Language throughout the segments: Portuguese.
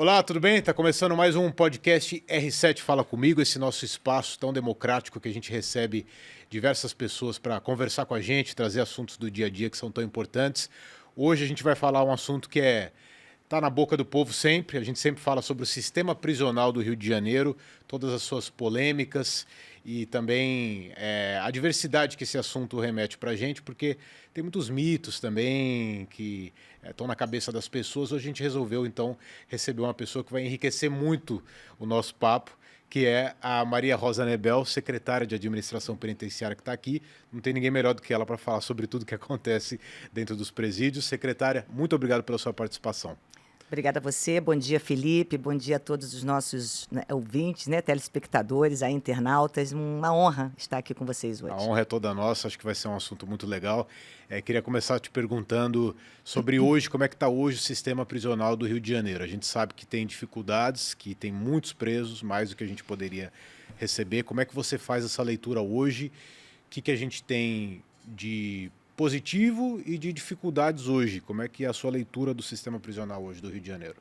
Olá, tudo bem? Está começando mais um podcast R7 Fala Comigo, esse nosso espaço tão democrático que a gente recebe diversas pessoas para conversar com a gente, trazer assuntos do dia a dia que são tão importantes. Hoje a gente vai falar um assunto que tá na boca do povo sempre. A gente sempre fala sobre o sistema prisional do Rio de Janeiro, todas as suas polêmicas e também a diversidade que esse assunto remete para a gente, porque tem muitos mitos também que estão na cabeça das pessoas. Hoje a gente resolveu, então, receber uma pessoa que vai enriquecer muito o nosso papo, que é a Maria Rosa Nebel, secretária de Administração Penitenciária, que está aqui. Não tem ninguém melhor do que ela para falar sobre tudo que acontece dentro dos presídios. Secretária, muito obrigado pela sua participação. Obrigada a você, bom dia Felipe, bom dia a todos os nossos ouvintes, telespectadores, internautas, uma honra estar aqui com vocês hoje. A honra é toda nossa, acho que vai ser um assunto muito legal. Queria começar te perguntando sobre hoje, como é que está hoje o sistema prisional do Rio de Janeiro. A gente sabe que tem dificuldades, que tem muitos presos, mais do que a gente poderia receber. Como é que você faz essa leitura hoje? O que a gente tem de positivo e de dificuldades hoje? Como é que é a sua leitura do sistema prisional hoje do Rio de Janeiro?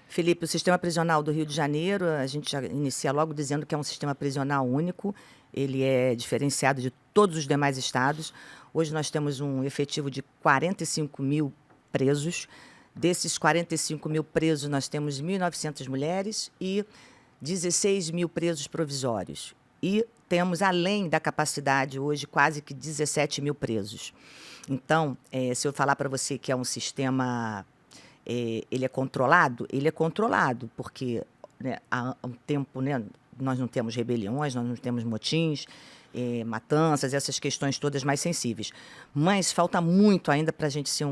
Felipe, o sistema prisional do Rio de Janeiro, a gente já inicia logo dizendo que é um sistema prisional único, ele é diferenciado de todos os demais estados. Hoje nós temos um efetivo de 45 mil presos. Desses 45 mil presos, nós temos 1.900 mulheres e 16 mil presos provisórios. E temos, além da capacidade, hoje quase que 17 mil presos. Então, se eu falar para você que é um sistema, ele é controlado, porque há um tempo nós não temos rebeliões, nós não temos motins, matanças, essas questões todas mais sensíveis. Mas falta muito ainda para a gente ser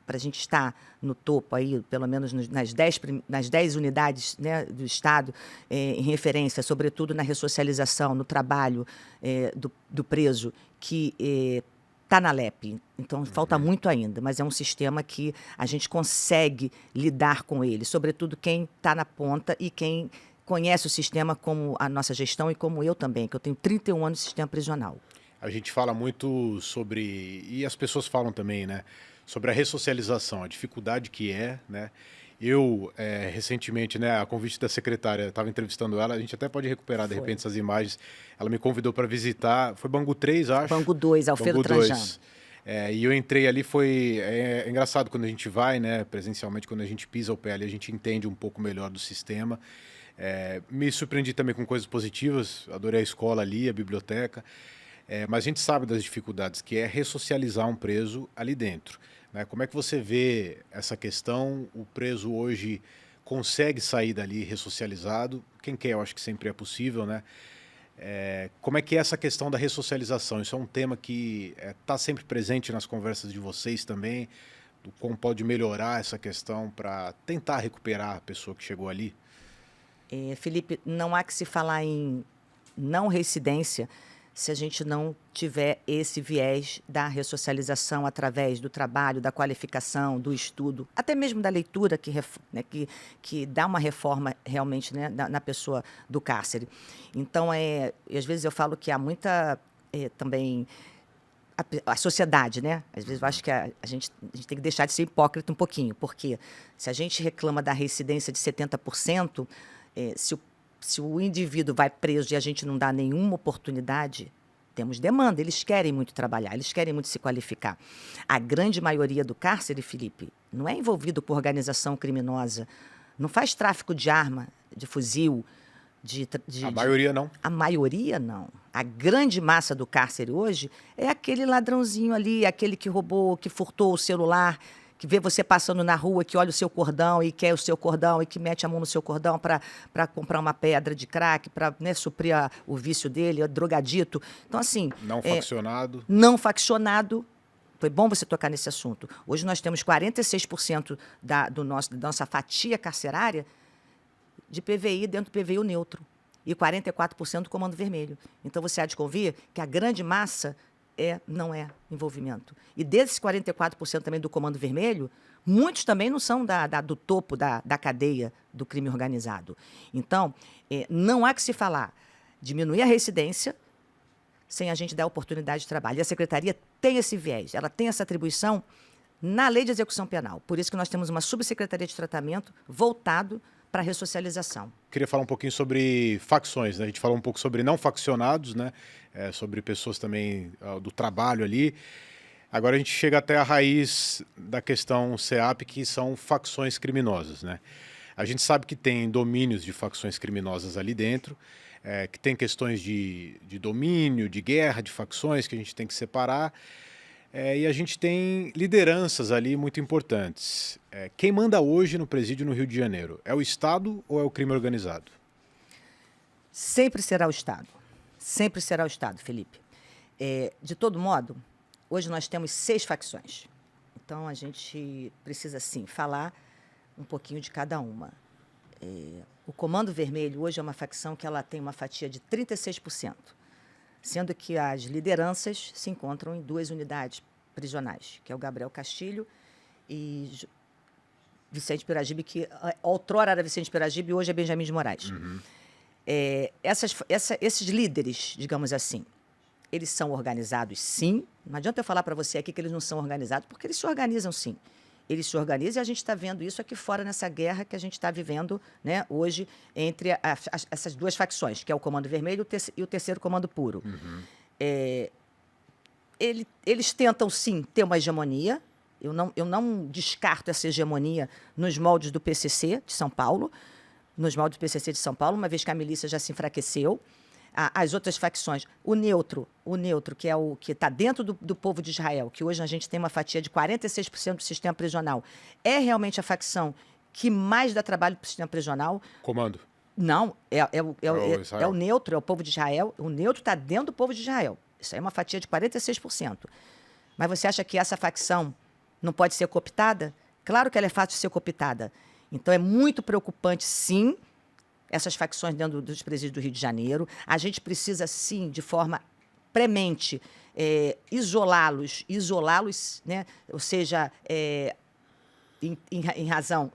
para a gente estar no topo, aí, pelo menos nas 10 unidades do Estado, em referência, sobretudo na ressocialização, no trabalho do preso, que está na LEP. Então, falta muito ainda, mas é um sistema que a gente consegue lidar com ele, sobretudo quem está na ponta e quem conhece o sistema como a nossa gestão e como eu também, que eu tenho 31 anos de sistema prisional. A gente fala muito sobre, e as pessoas falam também, sobre a ressocialização, a dificuldade que né? Eu, recentemente, a convite da secretária, estava entrevistando ela, a gente até pode recuperar, de repente, essas imagens. Ela me convidou para visitar, foi Bangu 3, acho. Bangu 2, Alfredo Trajano. E eu entrei ali, foi engraçado quando a gente vai, presencialmente, quando a gente pisa o pé ali, a gente entende um pouco melhor do sistema. Me surpreendi também com coisas positivas, adorei a escola ali, a biblioteca. Mas a gente sabe das dificuldades, que é ressocializar um preso ali dentro. Como é que você vê essa questão? O preso hoje consegue sair dali ressocializado? Quem quer, eu acho que sempre é possível, como é que é essa questão da ressocialização? Isso é um tema que está sempre presente nas conversas de vocês também, do como pode melhorar essa questão para tentar recuperar a pessoa que chegou ali? Felipe, não há que se falar em não reincidência se a gente não tiver esse viés da ressocialização através do trabalho, da qualificação, do estudo, até mesmo da leitura que dá uma reforma realmente na pessoa do cárcere. Então, às vezes eu falo que há muita também a sociedade, às vezes eu acho que a gente tem que deixar de ser hipócrita um pouquinho, porque se a gente reclama da reincidência de 70%, se o indivíduo vai preso e a gente não dá nenhuma oportunidade, temos demanda, eles querem muito trabalhar, eles querem muito se qualificar. A grande maioria do cárcere, Felipe, não é envolvido com organização criminosa, não faz tráfico de arma, de fuzil, A maioria não? A maioria não. A grande massa do cárcere hoje é aquele ladrãozinho ali, aquele que roubou, que furtou o celular, que vê você passando na rua, que olha o seu cordão e quer o seu cordão e que mete a mão no seu cordão para comprar uma pedra de crack, para suprir o vício dele, é drogadito. Então, assim... Não faccionado. Não faccionado. Foi bom você tocar nesse assunto. Hoje nós temos 46% da nossa fatia carcerária de PVI dentro do PVI neutro e 44% do Comando Vermelho. Então, você há de convir que a grande massa não é envolvimento. E desses 44% também do Comando Vermelho, muitos também não são do topo da cadeia do crime organizado. Então, não há que se falar diminuir a reincidência sem a gente dar oportunidade de trabalho. E a Secretaria tem esse viés, ela tem essa atribuição na lei de execução penal. Por isso que nós temos uma subsecretaria de tratamento voltado para a ressocialização. Queria falar um pouquinho sobre facções, né? A gente falou um pouco sobre não faccionados, né? Sobre pessoas também do trabalho ali. Agora a gente chega até a raiz da questão SEAP, que são facções criminosas, né? A gente sabe que tem domínios de facções criminosas ali dentro, que tem questões de domínio, de guerra, de facções que a gente tem que separar. E a gente tem lideranças ali muito importantes. Quem manda hoje no presídio no Rio de Janeiro? É o Estado ou é o crime organizado? Sempre será o Estado. Sempre será o Estado, Felipe. De todo modo, hoje nós temos 6 facções. Então, a gente precisa, sim, falar um pouquinho de cada uma. O Comando Vermelho hoje é uma facção que ela tem uma fatia de 36%, sendo que as lideranças se encontram em 2 unidades prisionais, que é o Gabriel Castilho e Vicente Piragibe, que outrora era Vicente Piragibe e hoje é Benjamin de Moraes. Uhum. Esses líderes, digamos assim, eles são organizados, sim. Não adianta eu falar para você aqui que eles não são organizados, porque eles se organizam, sim. Eles se organizam e a gente está vendo isso aqui fora nessa guerra que a gente está vivendo, né, hoje entre essas 2 facções, que é o Comando Vermelho e o terceiro Comando Puro. Uhum. Eles tentam, sim, ter uma hegemonia. Eu não descarto essa hegemonia nos moldes do PCC de São Paulo, uma vez que a milícia já se enfraqueceu. As outras facções, o neutro, que é o que está dentro do povo de Israel, que hoje a gente tem uma fatia de 46% do sistema prisional, é realmente a facção que mais dá trabalho para o sistema prisional. Comando? Não, é o neutro, é o povo de Israel. O neutro está dentro do povo de Israel. Isso aí é uma fatia de 46%. Mas você acha que essa facção não pode ser cooptada? Claro que ela é fácil de ser cooptada. Então é muito preocupante, sim, essas facções dentro dos presídios do Rio de Janeiro. A gente precisa, sim, de forma premente, isolá-los, né? Ou seja, em razão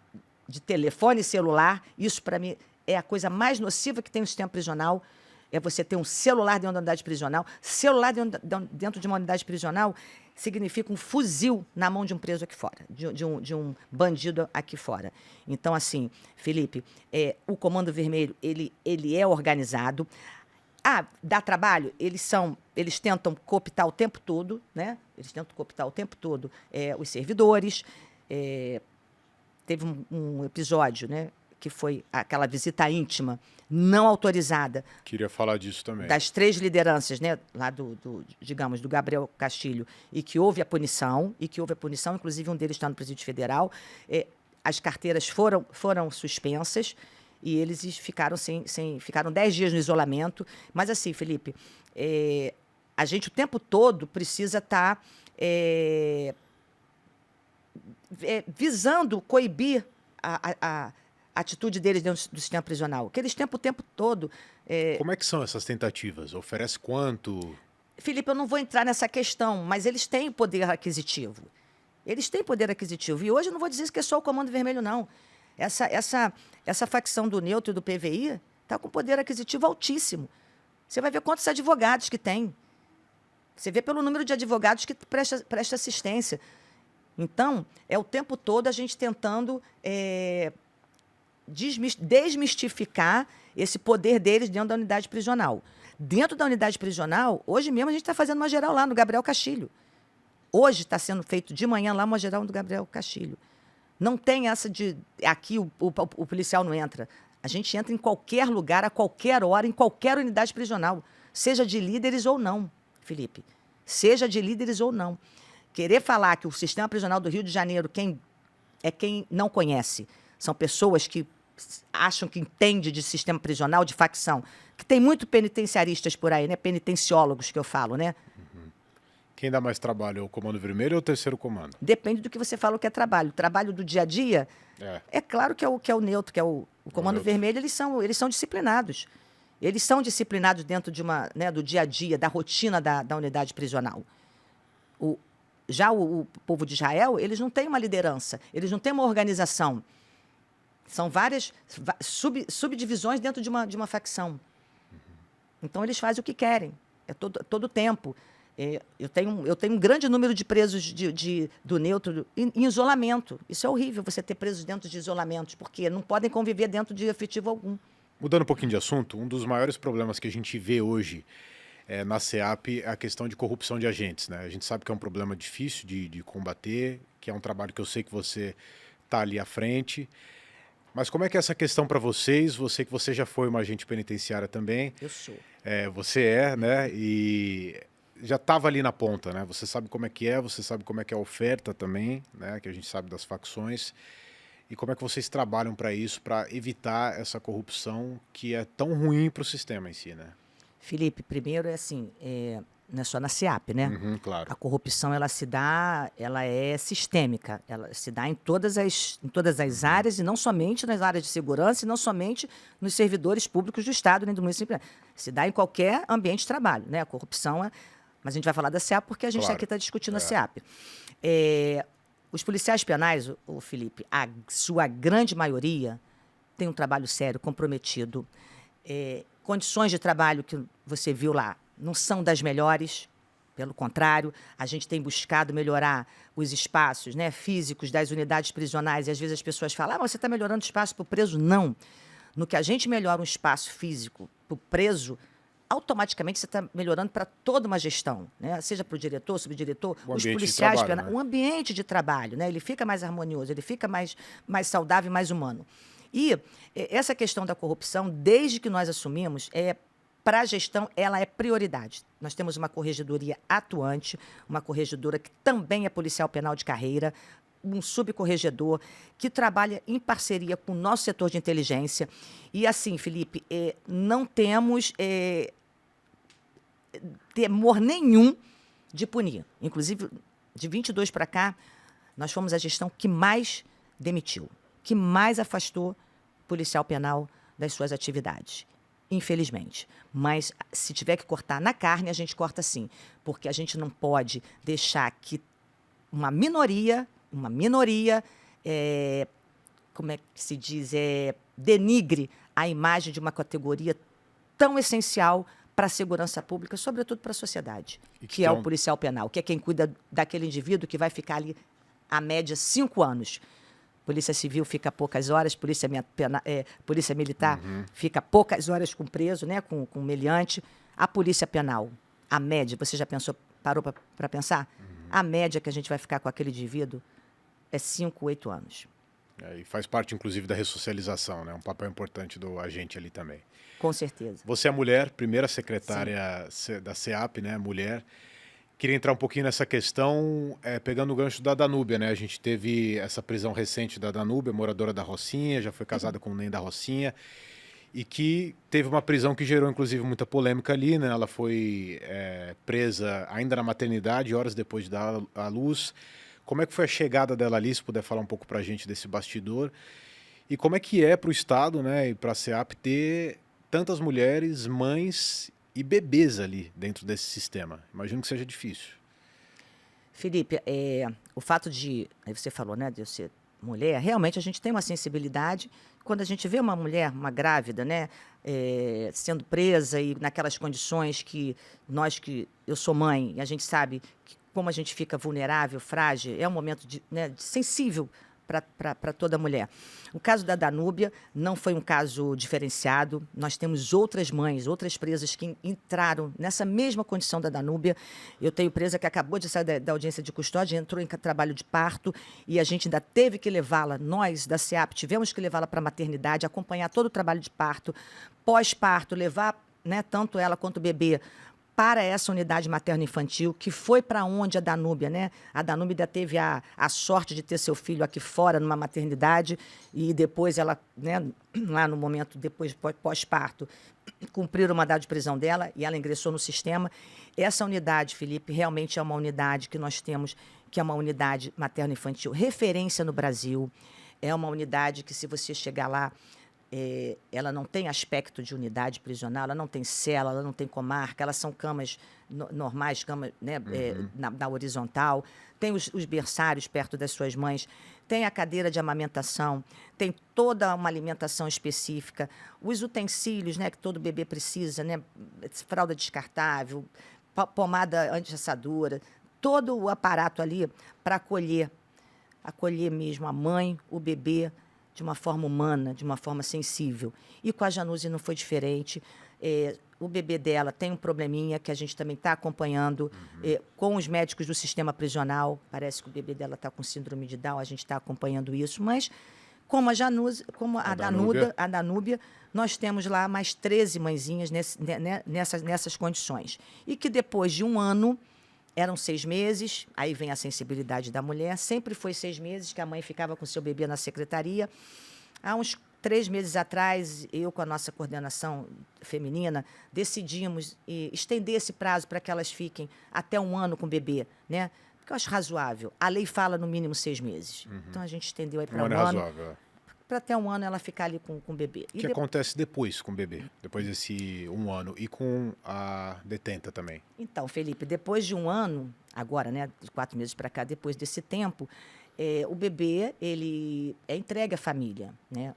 de telefone celular. Isso, para mim, é a coisa mais nociva que tem no sistema prisional. É você ter um celular dentro da unidade prisional. Celular dentro de uma unidade prisional significa um fuzil na mão de um preso aqui fora, de um bandido aqui fora. Então, assim, Felipe, o Comando Vermelho, ele é organizado. Dá trabalho? Eles tentam cooptar o tempo todo, né? Eles tentam cooptar o tempo todo os servidores. Teve um episódio, né, que foi aquela visita íntima não autorizada. Queria falar disso também. Das 3 lideranças, né, lá digamos, do Gabriel Castilho, e que houve a punição, inclusive um deles está no Presídio Federal. As carteiras foram suspensas e eles ficaram 10 dias no isolamento. Mas assim, Felipe, a gente o tempo todo precisa estar visando coibir a atitude deles dentro do sistema prisional. Que eles tentam o tempo todo. Como é que são essas tentativas? Oferece quanto? Felipe, eu não vou entrar nessa questão, mas eles têm poder aquisitivo. E hoje eu não vou dizer que é só o Comando Vermelho, não. Essa facção do neutro e do PVI está com poder aquisitivo altíssimo. Você vai ver quantos advogados que tem. Você vê pelo número de advogados que presta assistência. Então, é o tempo todo a gente tentando desmistificar esse poder deles dentro da unidade prisional. Dentro da unidade prisional, hoje mesmo a gente está fazendo uma geral lá no Gabriel Castilho. Hoje está sendo feito de manhã lá uma geral do Gabriel Castilho. Não tem essa de aqui o policial não entra. A gente entra em qualquer lugar, a qualquer hora, em qualquer unidade prisional, seja de líderes ou não, Felipe. Seja de líderes ou não. Querer falar que o sistema prisional do Rio de Janeiro, quem não conhece, são pessoas que acham que entende de sistema prisional, de facção, que tem muito penitenciaristas por aí, né? Penitenciólogos que eu falo, né? Uhum. Quem dá mais trabalho, o Comando Vermelho ou o terceiro comando? Depende do que você fala que é trabalho. O trabalho do dia a dia, é claro que é o neutro, que é o Comando Vermelho, eles são disciplinados. Eles são disciplinados dentro de do dia a dia, da rotina da unidade prisional. Já o povo de Israel, eles não têm uma liderança, eles não têm uma organização. São várias subdivisões dentro de uma facção. Então, eles fazem o que querem, todo o tempo. Eu tenho um grande número de presos do neutro em isolamento. Isso é horrível, você ter presos dentro de isolamentos, porque não podem conviver dentro de efetivo algum. Mudando um pouquinho de assunto, um dos maiores problemas que a gente vê hoje na SEAP é a questão de corrupção de agentes, né? A gente sabe que é um problema difícil de combater, que é um trabalho que eu sei que você está ali à frente. Mas como é que é essa questão para vocês? Você que você já foi uma agente penitenciária também. Eu sou. Você né? E já estava ali na ponta, né? Você sabe como é, você sabe como é que é a oferta também, né? Que a gente sabe das facções. E como é que vocês trabalham para isso, para evitar essa corrupção que é tão ruim para o sistema em si, né? Felipe, primeiro não é só na SEAP, né? Uhum, claro. A corrupção, ela é sistêmica, ela se dá em todas as áreas, e não somente nas áreas de segurança, e não somente nos servidores públicos do Estado, nem do município. Se dá em qualquer ambiente de trabalho, né? A corrupção mas a gente vai falar da SEAP porque a gente Claro. aqui está discutindo a SEAP. Os policiais penais, o Felipe, a sua grande maioria tem um trabalho sério, comprometido. Condições de trabalho que você viu lá não são das melhores, pelo contrário, a gente tem buscado melhorar os espaços, né, físicos das unidades prisionais, e às vezes as pessoas falam, mas você está melhorando o espaço para o preso? Não. No que a gente melhora um espaço físico para o preso, automaticamente você está melhorando para toda uma gestão, né? Seja para o diretor, subdiretor, os policiais, trabalho, né? O ambiente de trabalho, né? Ele fica mais harmonioso, ele fica mais saudável e mais humano. E essa questão da corrupção, desde que nós assumimos, para a gestão, ela é prioridade. Nós temos uma corregedoria atuante, uma corregedora que também é policial penal de carreira, um subcorregedor que trabalha em parceria com o nosso setor de inteligência. E assim, Felipe, não temos temor nenhum de punir. Inclusive, de 22 para cá, nós fomos a gestão que mais demitiu, que mais afastou policial penal das suas atividades. Infelizmente. Mas, se tiver que cortar na carne, a gente corta sim. Porque a gente não pode deixar que uma minoria, como é que se diz, denigre a imagem de uma categoria tão essencial para a segurança pública, sobretudo para a sociedade, que é o policial penal, que é quem cuida daquele indivíduo que vai ficar ali, a média, 5 anos. Polícia Civil fica poucas horas, Polícia Militar fica poucas horas com preso, né, com meliante. A Polícia Penal, a média, você já parou para pensar? A média que a gente vai ficar com aquele indivíduo é 5, 8 anos. E faz parte, inclusive, da ressocialização, né? Um papel importante do agente ali também. Com certeza. Você é mulher, primeira secretária da SEAP, né? Mulher. Queria entrar um pouquinho nessa questão, pegando o gancho da Danúbia, né? A gente teve essa prisão recente da Danúbia, moradora da Rocinha, já foi casada com o Ney da Rocinha, e que teve uma prisão que gerou, inclusive, muita polêmica ali, né? Ela foi presa ainda na maternidade, horas depois de dar à luz. Como é que foi a chegada dela ali, se puder falar um pouco para a gente desse bastidor? E como é que é para o Estado, né, e para a SEAP ter tantas mulheres, mães e bebês ali dentro desse sistema? Imagino que seja difícil. Felipe, o fato de, aí você falou, né, de eu ser mulher, realmente a gente tem uma sensibilidade. Quando a gente vê uma mulher, uma grávida, né, sendo presa e naquelas condições que eu sou mãe, e a gente sabe que como a gente fica vulnerável, frágil, é um momento sensível para toda mulher. O caso da Danúbia não foi um caso diferenciado. Nós temos outras mães, outras presas que entraram nessa mesma condição da Danúbia. Eu tenho presa que acabou de sair da audiência de custódia, entrou em trabalho de parto e a gente ainda teve que levá-la, nós da SEAP, tivemos que levá-la para a maternidade, acompanhar todo o trabalho de parto, pós-parto, levar, né, tanto ela quanto o bebê para essa unidade materno-infantil, que foi para onde a Danúbia, né? A Danúbia ainda teve a sorte de ter seu filho aqui fora, numa maternidade, e depois ela, né, lá no momento, depois pós-parto, cumpriram o mandado de prisão dela e ela ingressou no sistema. Essa unidade, Felipe, realmente é uma unidade que nós temos, que é uma unidade materno-infantil referência no Brasil. É uma unidade que, se você chegar lá, ela não tem aspecto de unidade prisional, ela não tem cela, ela não tem comarca, elas são camas normais, camas, né, na horizontal, tem os berçários perto das suas mães, tem a cadeira de amamentação, tem toda uma alimentação específica, os utensílios, né, que todo bebê precisa, né, fralda descartável, pomada anti-assadura, todo o aparato ali para acolher mesmo a mãe, o bebê, de uma forma humana, de uma forma sensível. E com a Januse não foi diferente. O bebê dela tem um probleminha que a gente também está acompanhando com os médicos do sistema prisional. Parece que o bebê dela está com síndrome de Down, a gente está acompanhando isso. Mas, como a Januse, como a Danúbia, nós temos lá mais 13 mãezinhas nessas condições. E que depois de um ano, eram 6 meses, aí vem a sensibilidade da mulher, sempre foi 6 meses que a mãe ficava com seu bebê na secretaria. Há uns 3 meses atrás, eu com a nossa coordenação feminina, decidimos estender esse prazo para que elas fiquem até um ano com o bebê, né? Porque eu acho razoável. A lei fala no mínimo 6 meses. Então, a gente estendeu aí para um ano. Razoável. Para até um ano ela ficar ali com o bebê. O que acontece depois com o bebê? Depois desse um ano? E com a detenta também? Então, Felipe, depois de um ano, agora, né, de 4 meses para cá, depois desse tempo, o bebê ele é entregue à família, né?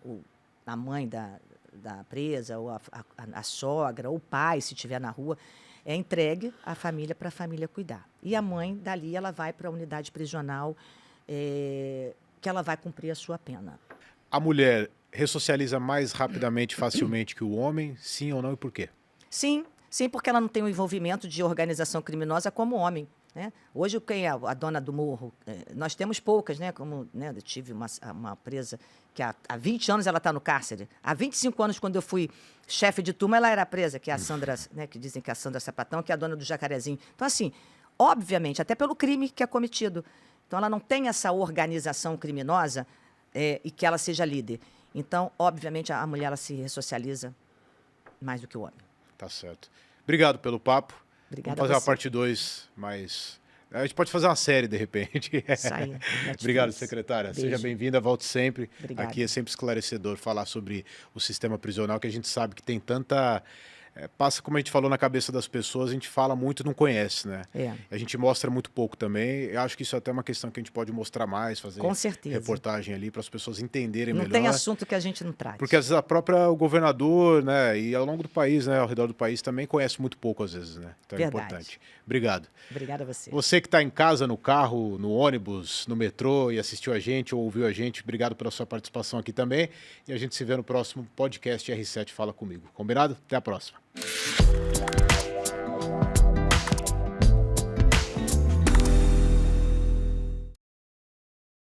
A mãe da presa, ou a sogra, ou o pai, se estiver na rua, é entregue à família para a família cuidar. E a mãe, dali, ela vai para a unidade prisional, que ela vai cumprir a sua pena. A mulher ressocializa mais rapidamente, facilmente que o homem? Sim ou não, e por quê? Sim, porque ela não tem o envolvimento de organização criminosa como o homem, né? Hoje, quem é a dona do morro? Nós temos poucas, né? Como, né, eu tive uma presa que há 20 anos ela está no cárcere. Há 25 anos, quando eu fui chefe de turma, ela era presa, que é a Sandra, né, que dizem que é a Sandra Sapatão, que é a dona do Jacarezinho. Então, assim, obviamente, até pelo crime que é cometido. Então, ela não tem essa organização criminosa e que ela seja líder. Então, obviamente, a mulher ela se ressocializa mais do que o homem. Tá certo. Obrigado pelo papo. Obrigada. Vamos fazer uma parte 2, mas a gente pode fazer uma série, de repente. Isso aí. Obrigado, secretária. Beijo. Seja bem-vinda, volte sempre. Obrigada. Aqui é sempre esclarecedor falar sobre o sistema prisional, que a gente sabe que tem tanta... passa, como a gente falou, na cabeça das pessoas, a gente fala muito e não conhece, né? A gente mostra muito pouco também. Eu acho que isso é até uma questão que a gente pode mostrar mais, fazer com certeza reportagem ali para as pessoas entenderem melhor. Não tem assunto que a gente não traz. Porque às vezes o governador, né, e ao longo do país, né, ao redor do país também conhece muito pouco às vezes, né? Então Verdade. É importante. Obrigado. Obrigada a você. Você que está em casa, no carro, no ônibus, no metrô e assistiu a gente ou ouviu a gente, obrigado pela sua participação aqui também. E a gente se vê no próximo podcast R7 Fala Comigo. Combinado? Até a próxima.